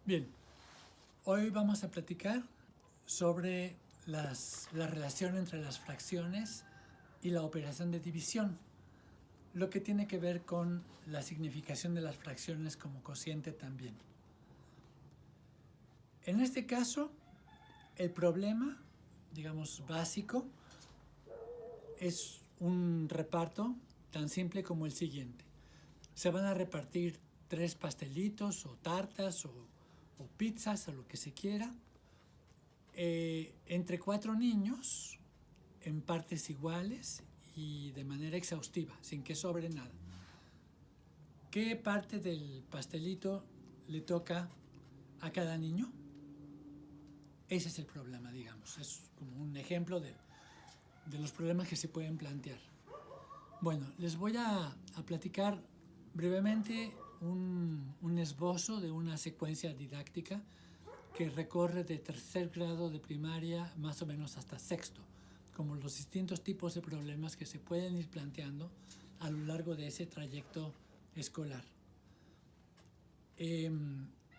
Bien, hoy vamos a platicar sobre la relación entre las fracciones y la operación de división, lo que tiene que ver con la significación de las fracciones como cociente también. En este caso, el problema, digamos, básico, es un reparto tan simple como el siguiente. Se van a repartir 3 pastelitos o tartas o pizzas o lo que se quiera entre 4 niños en partes iguales y de manera exhaustiva, sin que sobre nada. ¿Qué parte del pastelito le toca a cada niño? Ese es el problema, digamos. Es como un ejemplo de los problemas que se pueden plantear. Bueno, les voy a platicar brevemente un esbozo de una secuencia didáctica que recorre de tercer grado de primaria más o menos hasta sexto, como los distintos tipos de problemas que se pueden ir planteando a lo largo de ese trayecto escolar.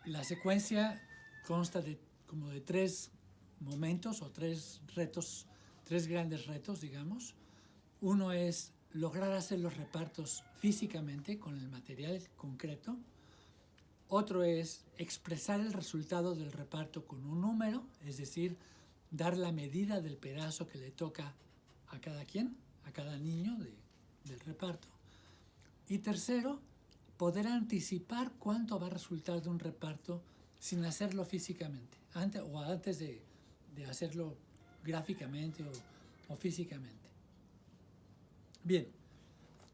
La secuencia consta de como de 3 momentos o 3 retos, 3 grandes retos, digamos. Uno es lograr hacer los repartos físicamente con el material concreto. Otro es expresar el resultado del reparto con un número, es decir, dar la medida del pedazo que le toca a cada quien, a cada niño del reparto. Y tercero, poder anticipar cuánto va a resultar de un reparto sin hacerlo físicamente, antes de hacerlo gráficamente o físicamente. Bien,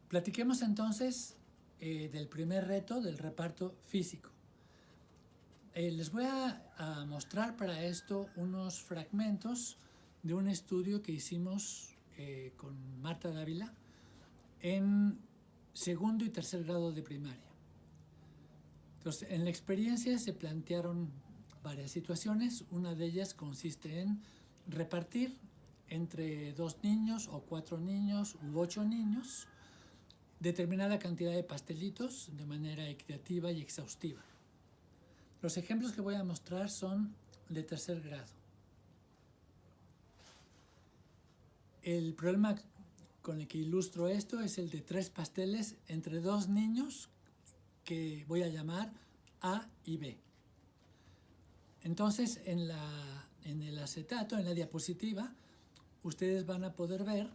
platiquemos entonces del primer reto, del reparto físico. Les voy a mostrar para esto unos fragmentos de un estudio que hicimos con Marta Dávila en segundo y tercer grado de primaria. Entonces, en la experiencia se plantearon varias situaciones. Una de ellas consiste en repartir entre 2 niños o 4 niños u 8 niños determinada cantidad de pastelitos de manera equitativa y exhaustiva. Los ejemplos que voy a mostrar son de tercer grado. El problema con el que ilustro esto es el de 3 pasteles entre 2 niños que voy a llamar A y B. Entonces, en el acetato, en la diapositiva, ustedes van a poder ver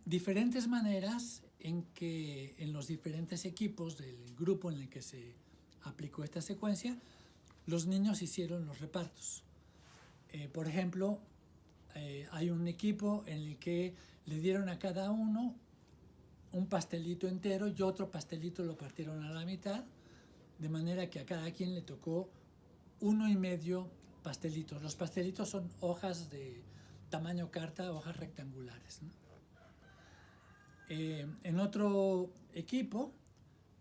diferentes maneras en que en los diferentes equipos del grupo en el que se aplicó esta secuencia, los niños hicieron los repartos. Por ejemplo, hay un equipo en el que le dieron a cada uno un pastelito entero y otro pastelito lo partieron a la mitad, de manera que a cada quien le tocó 1,5 pastelitos. Los pastelitos son hojas de tamaño carta, hojas rectangulares, ¿no? En otro equipo,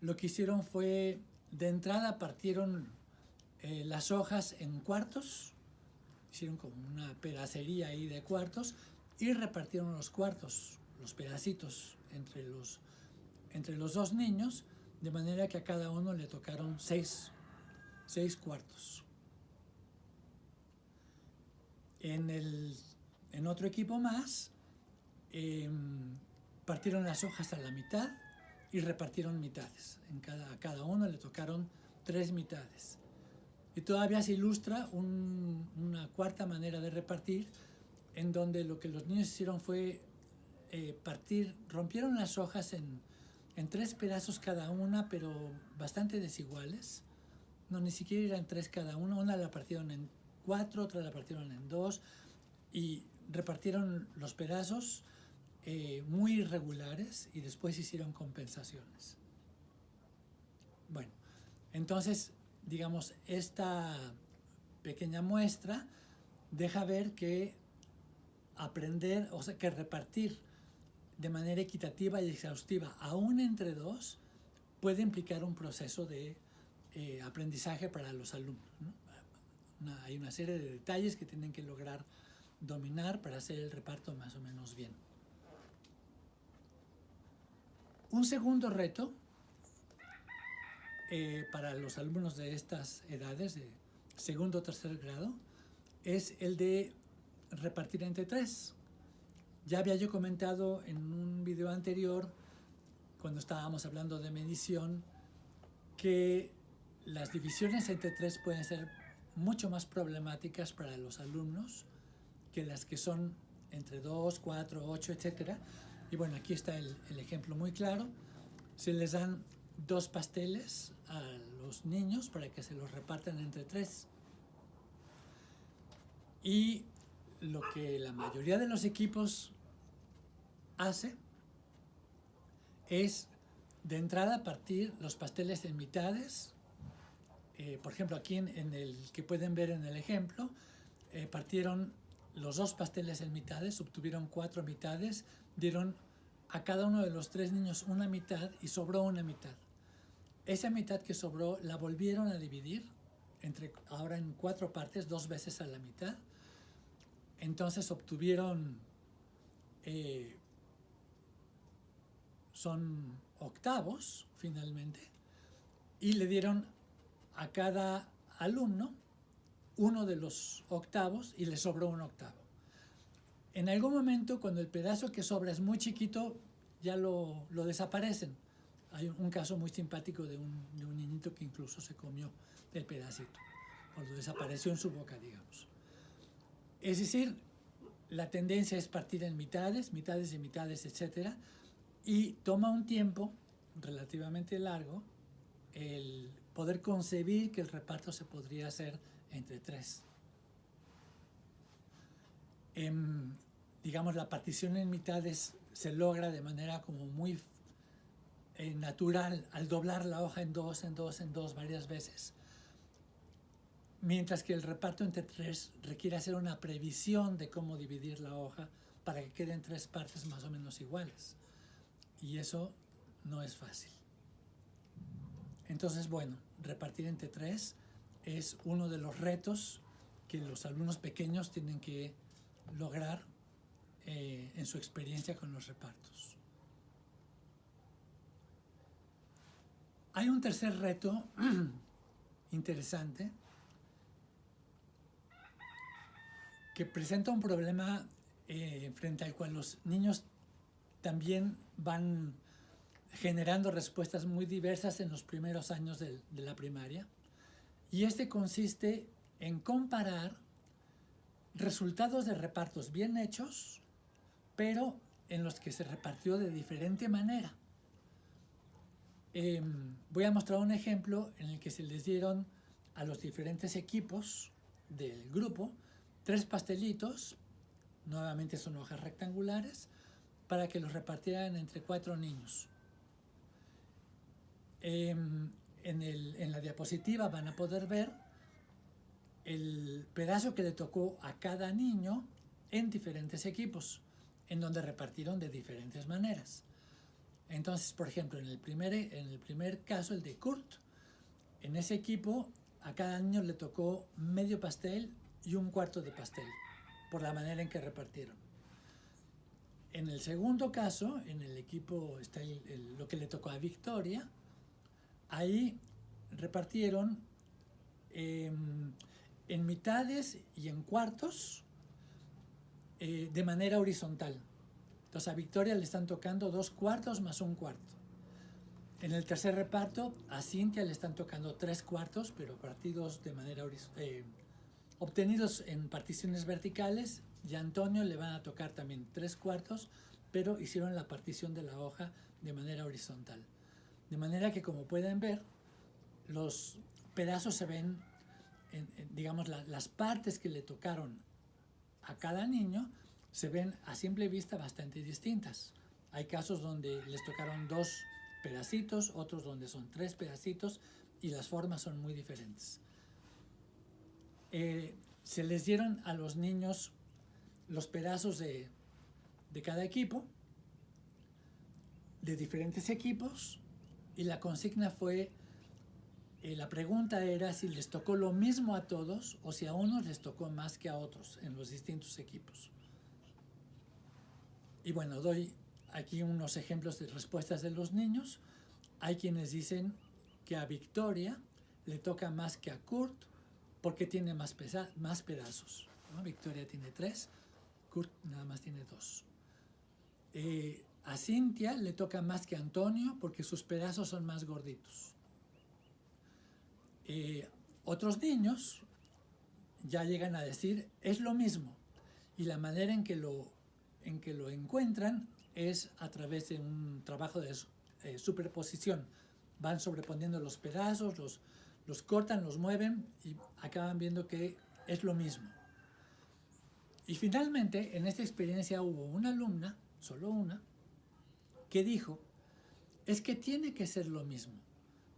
lo que hicieron fue, de entrada partieron las hojas en cuartos, hicieron como una pedacería ahí de cuartos y repartieron los cuartos, los pedacitos entre los 2 niños, de manera que a cada uno le tocaron 6 cuartos. En otro equipo más, partieron las hojas a la mitad y repartieron mitades. A cada uno le tocaron 3 mitades. Y todavía se ilustra una cuarta manera de repartir, en donde lo que los niños hicieron fue rompieron las hojas en 3 pedazos cada una, pero bastante desiguales. No, ni siquiera eran 3 cada una la partieron en 4, otra la partieron en 2, y repartieron los pedazos muy irregulares y después hicieron compensaciones. Bueno, entonces, digamos, esta pequeña muestra deja ver que aprender, o sea, que repartir de manera equitativa y exhaustiva, aún entre 2, puede implicar un proceso de aprendizaje para los alumnos, ¿no? Hay una serie de detalles que tienen que lograr dominar para hacer el reparto más o menos bien. Un segundo reto para los alumnos de estas edades, de segundo o tercer grado, es el de repartir entre tres. Ya había yo comentado en un video anterior, cuando estábamos hablando de medición, que las divisiones entre tres pueden ser mucho más problemáticas para los alumnos que las que son entre 2, 4, 8, etc. Y bueno, aquí está el ejemplo muy claro. Se les dan 2 pasteles a los niños para que se los repartan entre 3. Y lo que la mayoría de los equipos hace es de entrada partir los pasteles en mitades. Por ejemplo, aquí en el que pueden ver en el ejemplo, partieron los 2 pasteles en mitades, obtuvieron 4 mitades, dieron a cada uno de los 3 niños una mitad y sobró una mitad. Esa mitad que sobró la volvieron a dividir ahora en 4 partes, 2 veces a la mitad. Entonces obtuvieron, son octavos finalmente, y le dieron a cada alumno uno de los octavos y le sobró un octavo. En algún momento, cuando el pedazo que sobra es muy chiquito, ya lo desaparecen. Hay un caso muy simpático de un niñito que incluso se comió el pedacito, o lo desapareció en su boca, digamos. Es decir, la tendencia es partir en mitades, mitades y mitades, etc. Y toma un tiempo relativamente largo el poder concebir que el reparto se podría hacer entre 3. Digamos, la partición en mitades se logra de manera como muy natural al doblar la hoja en 2, en 2, en 2 varias veces. Mientras que el reparto entre 3 requiere hacer una previsión de cómo dividir la hoja para que queden 3 partes más o menos iguales. Y eso no es fácil. Entonces, bueno, repartir entre 3 es uno de los retos que los alumnos pequeños tienen que lograr en su experiencia con los repartos. Hay un tercer reto interesante que presenta un problema frente al cual los niños también van generando respuestas muy diversas en los primeros años de la primaria. Y este consiste en comparar resultados de repartos bien hechos, pero en los que se repartió de diferente manera. Voy a mostrar un ejemplo en el que se les dieron a los diferentes equipos del grupo 3 pastelitos, nuevamente son hojas rectangulares, para que los repartieran entre 4 niños. En la diapositiva van a poder ver el pedazo que le tocó a cada niño en diferentes equipos, en donde repartieron de diferentes maneras. Entonces, por ejemplo, en el primer caso, el de Kurt, en ese equipo a cada niño le tocó medio pastel y un cuarto de pastel, por la manera en que repartieron. En el segundo caso, en el equipo está lo que le tocó a Victoria, ahí repartieron en mitades y en cuartos de manera horizontal. Entonces a Victoria le están tocando 2 cuartos más 1 cuarto. En el tercer reparto a Cintia le están tocando 3 cuartos, pero partidos de manera obtenidos en particiones verticales, y a Antonio le van a tocar también 3 cuartos, pero hicieron la partición de la hoja de manera horizontal. De manera que, como pueden ver, los pedazos se ven, digamos, las partes que le tocaron a cada niño se ven a simple vista bastante distintas. Hay casos donde les tocaron 2 pedacitos, otros donde son 3 pedacitos, y las formas son muy diferentes. Se les dieron a los niños los pedazos de cada equipo, de diferentes equipos, y la consigna fue, la pregunta era si les tocó lo mismo a todos o si a unos les tocó más que a otros en los distintos equipos. Y bueno, doy aquí unos ejemplos de respuestas de los niños. Hay quienes dicen que a Victoria le toca más que a Kurt porque tiene más pedazos, ¿no? Victoria tiene 3, Kurt nada más tiene 2. A Cynthia le toca más que a Antonio porque sus pedazos son más gorditos. Otros niños ya llegan a decir es lo mismo, y la manera en que lo encuentran es a través de un trabajo de superposición. Van sobreponiendo los pedazos, los cortan, los mueven y acaban viendo que es lo mismo. Y finalmente, en esta experiencia hubo una alumna, solo una, que dijo, es que tiene que ser lo mismo,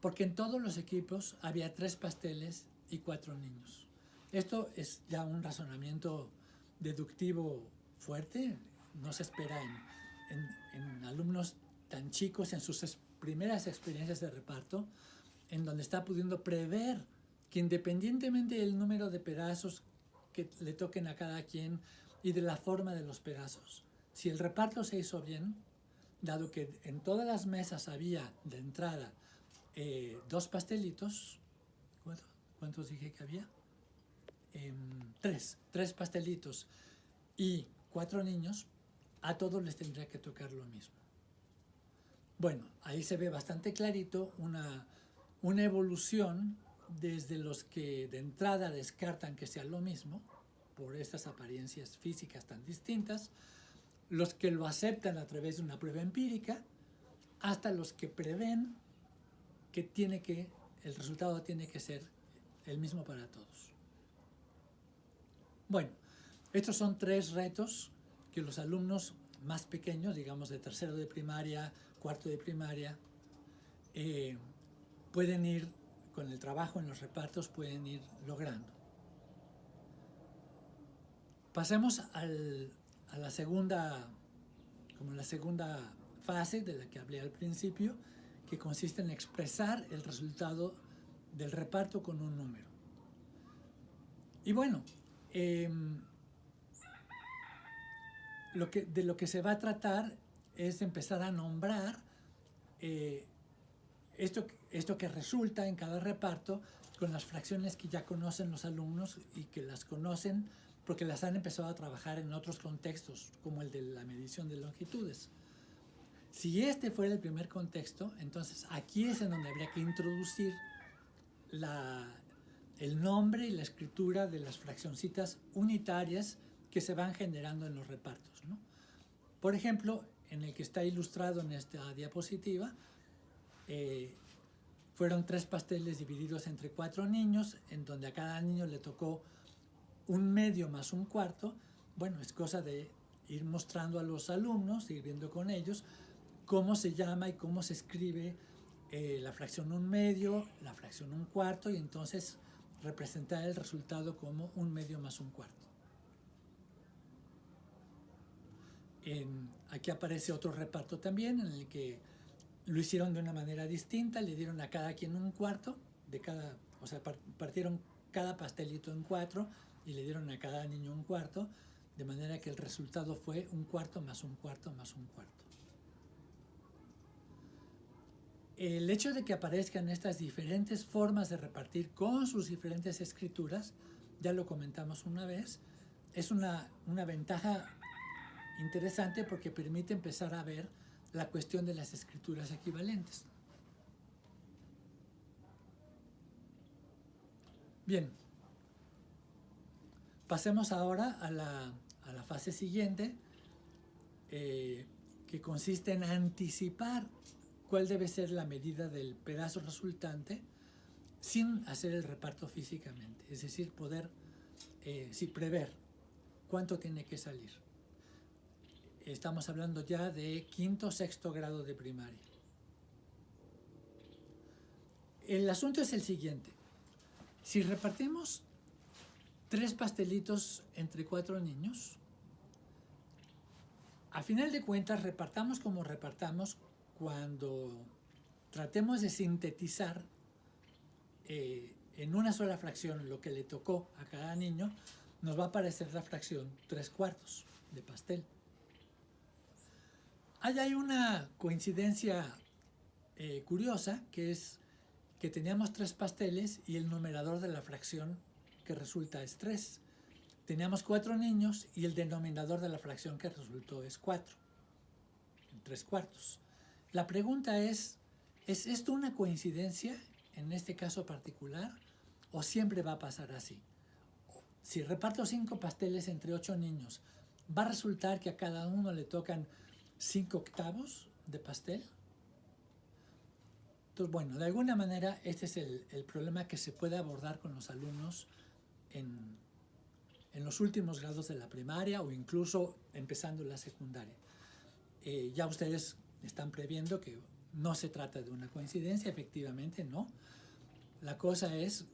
porque en todos los equipos había 3 pasteles y 4 niños. Esto es ya un razonamiento deductivo fuerte, no se espera en alumnos tan chicos, en sus primeras experiencias de reparto, en donde está pudiendo prever que independientemente del número de pedazos que le toquen a cada quien y de la forma de los pedazos, si el reparto se hizo bien, dado que en todas las mesas había de entrada 2 pastelitos, ¿cuántos dije que había? 3 pastelitos y 4 niños, a todos les tendría que tocar lo mismo. Bueno, ahí se ve bastante clarito una evolución desde los que de entrada descartan que sea lo mismo, por estas apariencias físicas tan distintas, los que lo aceptan a través de una prueba empírica, hasta los que prevén que el resultado tiene que ser el mismo para todos. Bueno, estos son 3 retos que los alumnos más pequeños, digamos de tercero de primaria, cuarto de primaria, pueden ir, con el trabajo en los repartos, pueden ir logrando. Pasemos a la segunda fase de la que hablé al principio, que consiste en expresar el resultado del reparto con un número. Y bueno, de lo que se va a tratar es empezar a nombrar esto que resulta en cada reparto con las fracciones que ya conocen los alumnos y que las conocen porque las han empezado a trabajar en otros contextos, como el de la medición de longitudes. Si este fuera el primer contexto, entonces aquí es en donde habría que introducir el nombre y la escritura de las fraccioncitas unitarias que se van generando en los repartos, ¿no? Por ejemplo, en el que está ilustrado en esta diapositiva, fueron 3 pasteles divididos entre 4 niños, en donde a cada niño le tocó 1/2 más 1/4. Bueno, es cosa de ir mostrando a los alumnos, ir viendo con ellos cómo se llama y cómo se escribe la fracción 1/2, la fracción 1/4, y entonces representar el resultado como 1/2 más 1/4. Aquí aparece otro reparto también, en el que lo hicieron de una manera distinta, le dieron a cada quien 1/4, o sea, partieron cada pastelito en 4 y le dieron a cada niño 1/4, de manera que el resultado fue 1/4 más 1/4 más 1/4. El hecho de que aparezcan estas diferentes formas de repartir con sus diferentes escrituras, ya lo comentamos una vez, es una ventaja interesante porque permite empezar a ver la cuestión de las escrituras equivalentes. Bien, pasemos ahora a la fase siguiente, que consiste en anticipar cuál debe ser la medida del pedazo resultante sin hacer el reparto físicamente, es decir, poder prever cuánto tiene que salir. Estamos hablando ya de 5º o 6º grado de primaria. El asunto es el siguiente. Si repartimos 3 pastelitos entre 4 niños, a final de cuentas repartamos como repartamos, cuando tratemos de sintetizar en una sola fracción lo que le tocó a cada niño, nos va a aparecer la fracción 3/4 de pastel. Hay una coincidencia curiosa, que es que teníamos 3 pasteles y el numerador de la fracción que resulta es 3. Teníamos 4 niños y el denominador de la fracción que resultó es 4, en 3/4. La pregunta es esto una coincidencia en este caso particular o siempre va a pasar así? Si reparto 5 pasteles entre 8 niños, ¿va a resultar que a cada uno le tocan 5/8 de pastel? Entonces, bueno, de alguna manera este es el problema que se puede abordar con los alumnos en los últimos grados de la primaria o incluso empezando la secundaria. Ya ustedes están previendo que no se trata de una coincidencia, efectivamente, ¿no? La cosa es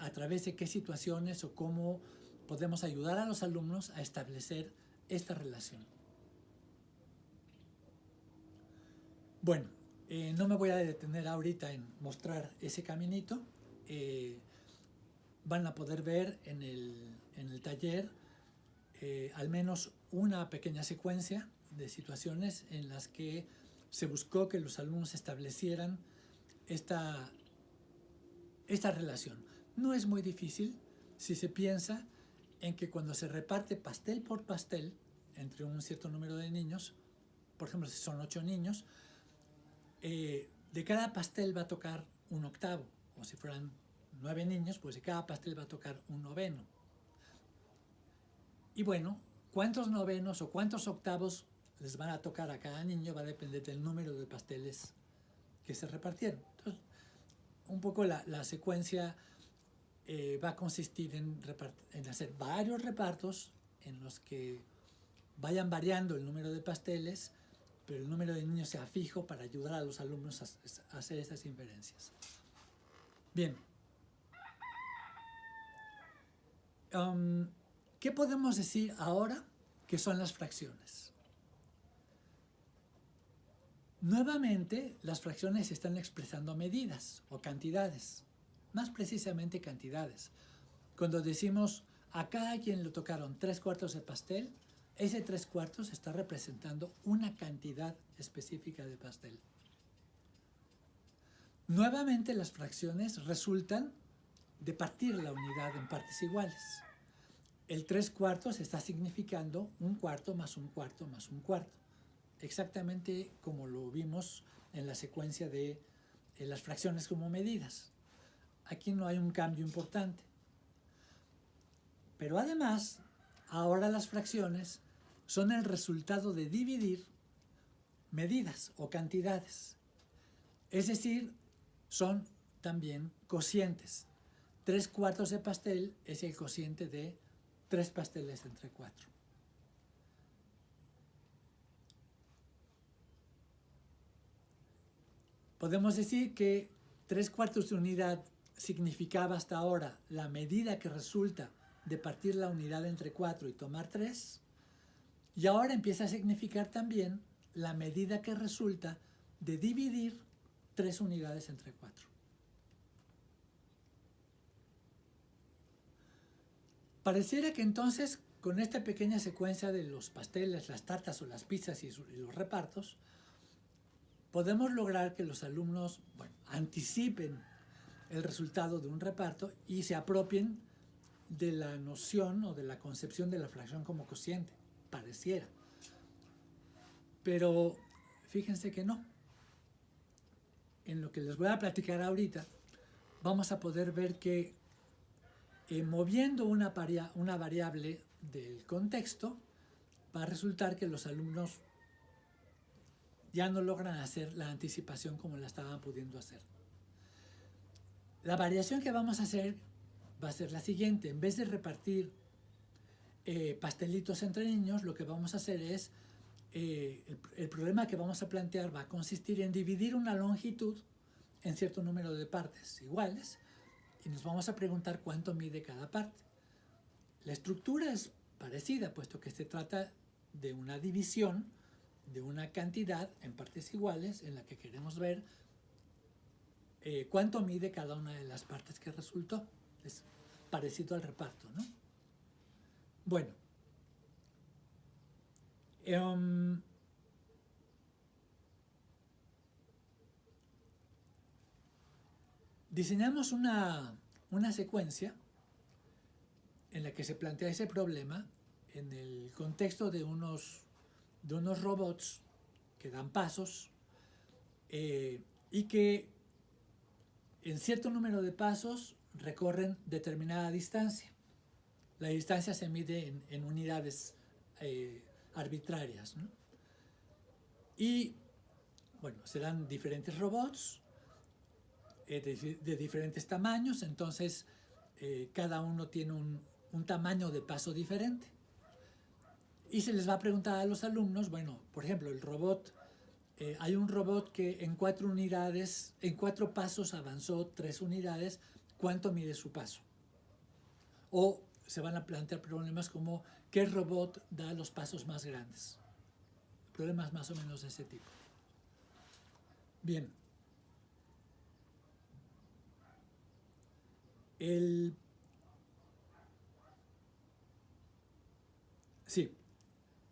a través de qué situaciones o cómo podemos ayudar a los alumnos a establecer esta relación. Bueno, no me voy a detener ahorita en mostrar ese caminito. Van a poder ver en el taller al menos una pequeña secuencia de situaciones en las que se buscó que los alumnos establecieran esta relación. No es muy difícil si se piensa en que cuando se reparte pastel por pastel entre un cierto número de niños, por ejemplo, si son 8 niños, de cada pastel va a tocar 1/8, o si fueran 9 niños, pues de cada pastel va a tocar 1/9. Y bueno, cuántos novenos o cuántos octavos les van a tocar a cada niño va a depender del número de pasteles que se repartieron. Entonces, un poco la secuencia va a consistir en hacer varios repartos en los que vayan variando el número de pasteles, pero el número de niños sea fijo para ayudar a los alumnos a hacer esas inferencias. Bien. ¿Qué podemos decir ahora que son las fracciones? Nuevamente, las fracciones están expresando medidas o cantidades, más precisamente cantidades. Cuando decimos a cada quien le tocaron 3/4 de pastel, ese 3/4 está representando una cantidad específica de pastel. Nuevamente, las fracciones resultan de partir la unidad en partes iguales. El 3/4 está significando 1/4 más 1/4 más 1/4. Exactamente como lo vimos en la secuencia de las fracciones como medidas. Aquí no hay un cambio importante. Pero además, ahora las fracciones son el resultado de dividir medidas o cantidades. Es decir, son también cocientes. 3/4 de pastel es el cociente de 3 pasteles entre 4. Podemos decir que 3/4 de unidad significaba hasta ahora la medida que resulta de partir la unidad entre 4 y tomar 3, y ahora empieza a significar también la medida que resulta de dividir 3 unidades entre 4. Pareciera que entonces, con esta pequeña secuencia de los pasteles, las tartas o las pizzas y los repartos, podemos lograr que los alumnos, anticipen el resultado de un reparto y se apropien de la noción o de la concepción de la fracción como cociente, pareciera. Pero fíjense que no. En lo que les voy a platicar ahorita, vamos a poder ver que moviendo una variable del contexto, va a resultar que los alumnos ya no logran hacer la anticipación como la estaban pudiendo hacer. La variación que vamos a hacer va a ser la siguiente. En vez de repartir pastelitos entre niños, lo que vamos a hacer es, el problema que vamos a plantear va a consistir en dividir una longitud en cierto número de partes iguales y nos vamos a preguntar cuánto mide cada parte. La estructura es parecida, puesto que se trata de una división de una cantidad en partes iguales en la que queremos ver cuánto mide cada una de las partes que resultó. Es parecido al reparto, ¿no? Bueno, diseñamos una secuencia en la que se plantea ese problema en el contexto de unos robots que dan pasos y que en cierto número de pasos recorren determinada distancia. La distancia se mide en unidades arbitrarias, ¿no? Y bueno, serán diferentes robots de diferentes tamaños, entonces cada uno tiene un tamaño de paso diferente. Y se les va a preguntar a los alumnos, bueno, por ejemplo, el robot, hay un robot que en 4 pasos avanzó 3 unidades, ¿cuánto mide su paso? O se van a plantear problemas como, ¿qué robot da los pasos más grandes? Problemas más o menos de ese tipo. Bien. Sí.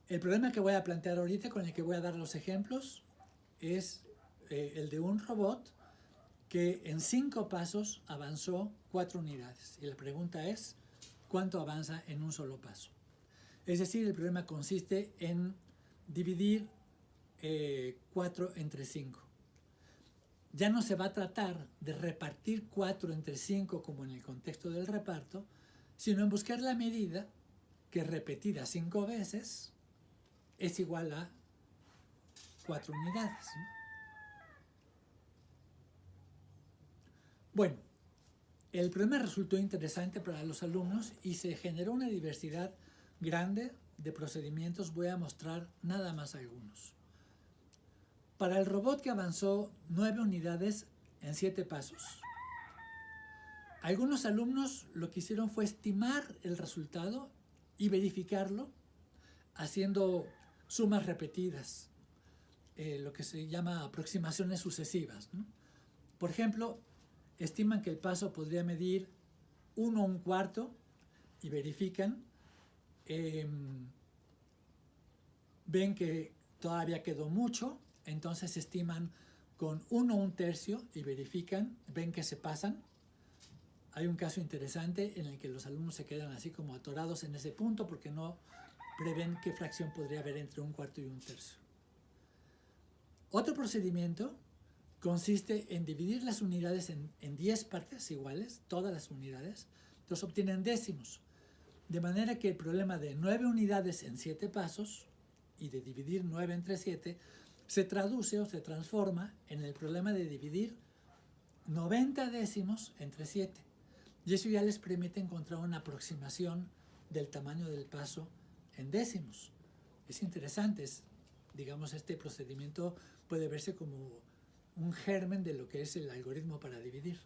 El problema que voy a plantear ahorita, con el que voy a dar los ejemplos, es el de un robot que en 5 pasos avanzó 4 unidades. Y la pregunta es, ¿cuánto avanza en un solo paso? Es decir, el problema consiste en dividir 4 entre 5. Ya no se va a tratar de repartir 4 entre 5 como en el contexto del reparto, sino en buscar la medida que repetida 5 veces es igual a 4 unidades, ¿no? Bueno, el problema resultó interesante para los alumnos y se generó una diversidad grande de procedimientos. Voy a mostrar nada más algunos. Para el robot que avanzó 9 unidades en 7 pasos, algunos alumnos lo que hicieron fue estimar el resultado y verificarlo haciendo sumas repetidas, lo que se llama aproximaciones sucesivas, ¿no? Por ejemplo, estiman que el paso podría medir 1/4 y verifican, ven que todavía quedó mucho, entonces estiman con 1/3 y verifican, ven que se pasan. Hay un caso interesante en el que los alumnos se quedan así como atorados en ese punto porque no prevén qué fracción podría haber entre 1/4 y 1/3. Otro procedimiento consiste en dividir las unidades en 10 partes iguales, todas las unidades, entonces obtienen décimos. De manera que el problema de 9 unidades en 7 pasos y de dividir 9 entre 7 se traduce o se transforma en el problema de dividir 90 décimos entre 7. Y eso ya les permite encontrar una aproximación del tamaño del paso en décimos. Es interesante, digamos, este procedimiento puede verse como un germen de lo que es el algoritmo para dividir.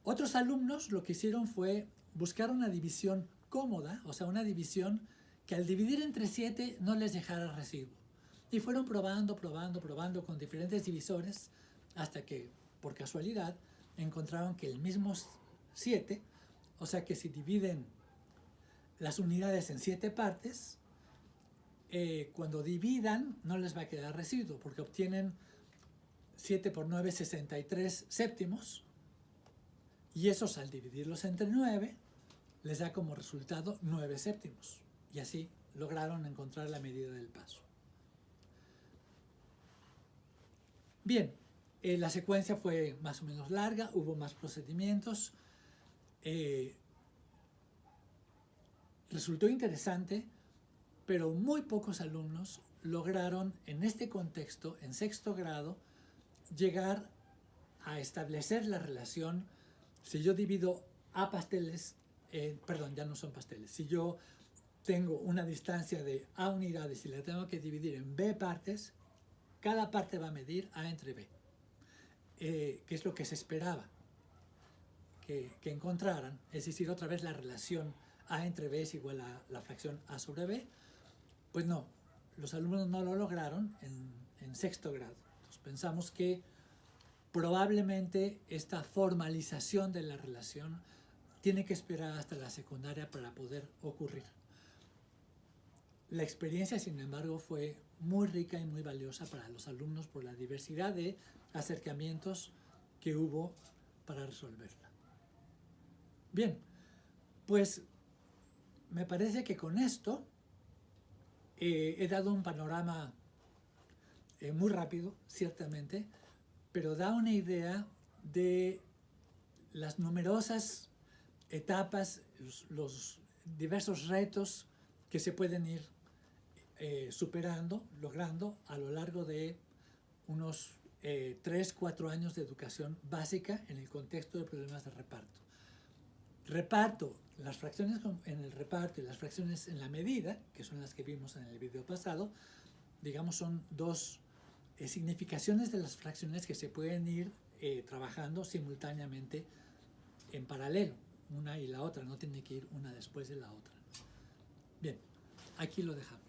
Otros alumnos lo que hicieron fue buscar una división cómoda, o sea, una división que al dividir entre 7 no les dejara residuo. Y fueron probando con diferentes divisores hasta que, por casualidad, encontraron que el mismo 7, o sea que si dividen las unidades en 7 partes, cuando dividan no les va a quedar residuo porque obtienen 7 por 9, 63 séptimos, y esos al dividirlos entre 9 les da como resultado 9 séptimos, y así lograron encontrar la medida del paso. Bien, la secuencia fue más o menos larga, hubo más procedimientos. Resultó interesante, pero muy pocos alumnos lograron en este contexto, en 6º grado, llegar a establecer la relación. Si yo divido A pasteles, perdón, ya no son pasteles, si yo tengo una distancia de A unidades y la tengo que dividir en B partes, cada parte va a medir A entre B, que es lo que se esperaba que encontraran, es decir, otra vez la relación A entre B es igual a la fracción A sobre B. Pues no, los alumnos no lo lograron en 6º grado. Entonces pensamos que probablemente esta formalización de la relación tiene que esperar hasta la secundaria para poder ocurrir. La experiencia, sin embargo, fue muy rica y muy valiosa para los alumnos por la diversidad de acercamientos que hubo para resolverla. Bien, pues me parece que con esto he dado un panorama muy rápido, ciertamente, pero da una idea de las numerosas etapas, los diversos retos que se pueden ir superando, logrando a lo largo de unos 3-4 años de educación básica en el contexto de problemas de reparto. Reparto, las fracciones en el reparto y las fracciones en la medida, que son las que vimos en el video pasado, digamos son dos significaciones de las fracciones que se pueden ir trabajando simultáneamente en paralelo, una y la otra, no tiene que ir una después de la otra. Bien, aquí lo dejamos.